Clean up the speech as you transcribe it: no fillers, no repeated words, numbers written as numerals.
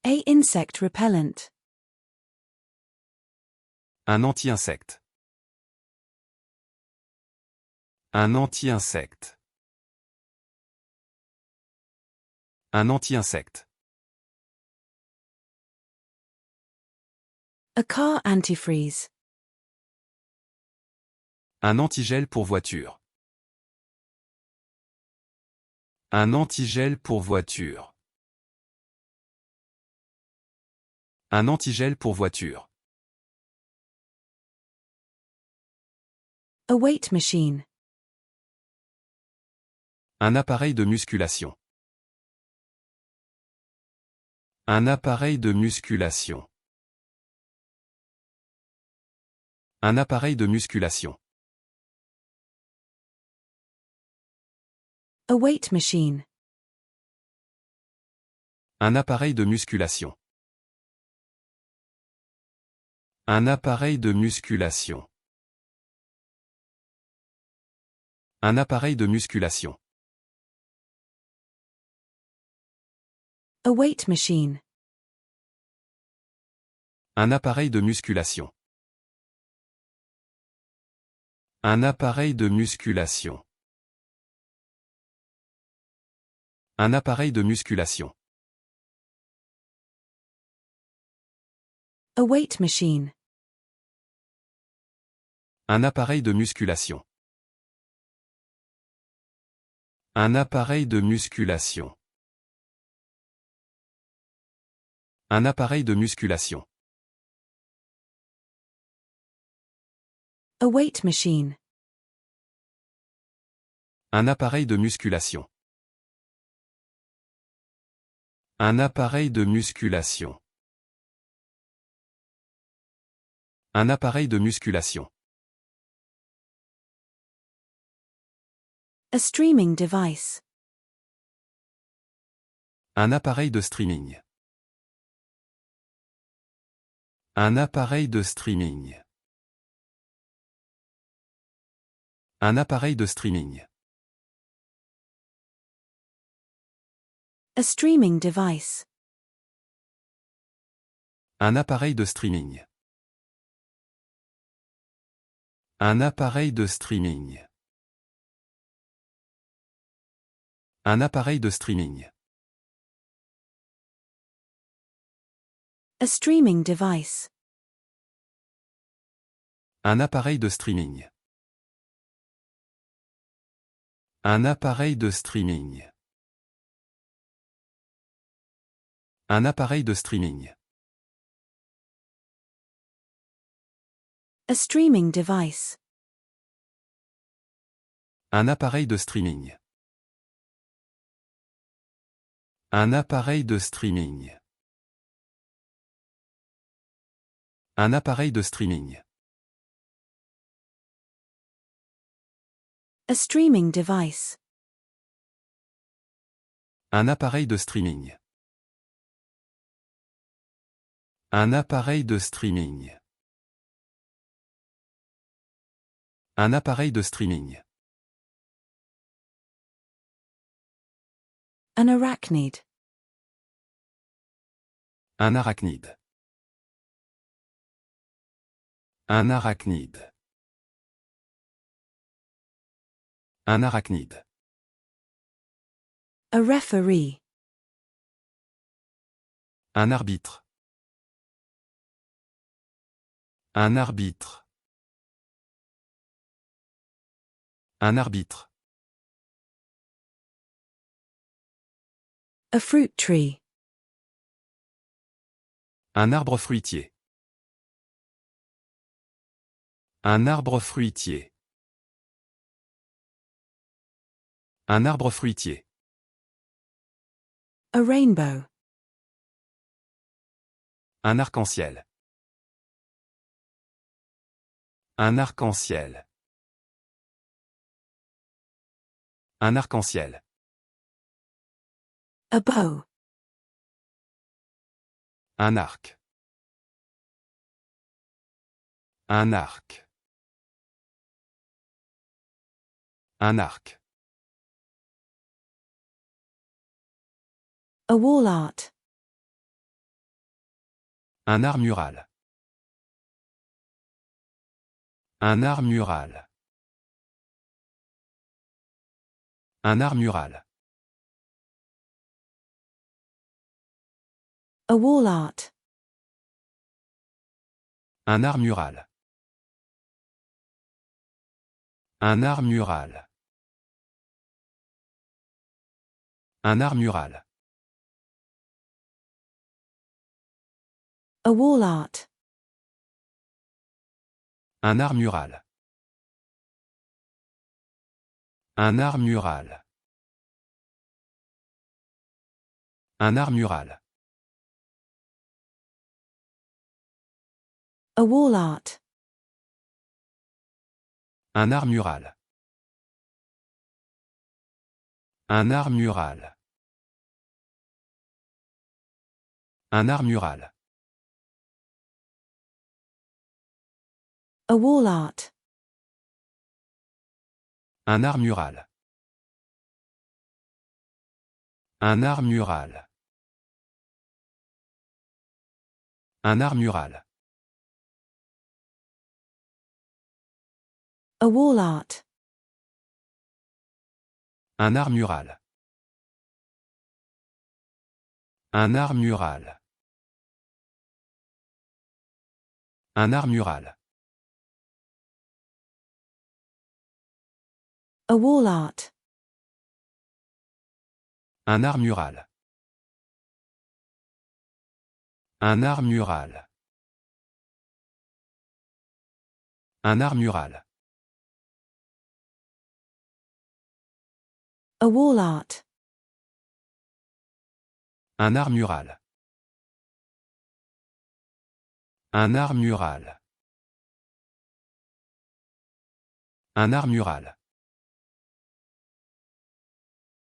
A insect repellent. Un anti-insecte. Un anti-insecte. Un anti-insecte. A car antifreeze. Un antigel pour voiture. Un antigel pour voiture. Un antigel pour voiture. A weight machine. Un appareil de musculation. Un appareil de musculation. Un appareil de musculation. A weight machine. Un appareil de musculation. Un appareil de musculation. Un appareil de musculation. A weight machine. Un appareil de musculation. Un appareil de musculation. Un appareil de musculation. A weight machine. Un appareil de musculation. Un appareil de musculation. Un appareil de musculation. A weight machine. Un appareil de musculation. Un appareil de musculation. Un appareil de musculation. A streaming device. Un appareil de streaming. Un appareil de streaming. Un appareil de streaming. A streaming device. Un appareil de streaming. Un appareil de streaming. Un appareil de streaming. A streaming device. Un appareil de streaming. Un appareil de streaming. Un appareil de streaming. A streaming device. Un appareil de streaming. Un appareil de streaming. Un appareil de streaming. A streaming device. Un appareil de streaming. Un appareil de streaming. Un appareil de streaming. An arachnid. Un arachnide. Un arachnide. Un arachnide. A referee. Un arbitre. Un arbitre. Un arbitre. A fruit tree. Un arbre fruitier. Un arbre fruitier. Un arbre fruitier. A rainbow. Un arc-en-ciel. Un arc-en-ciel. Un arc-en-ciel. A bow. Un arc. Un arc. Un arc. A wall art. Un art mural. Un art mural. Un art mural. A wall art. Un art mural. Un art mural. Un art mural. A wall art. Un art mural. Un art mural. Un art mural. A wall art. Un art mural. Un art mural. Un art mural. A wall art. Un art mural. Un art mural. Un art mural. A wall art. Un art mural. Un art mural. Un art mural. A wall art. Un art mural. Un art mural. Un art mural. A wall art. Un art mural. Un art mural. Un art mural.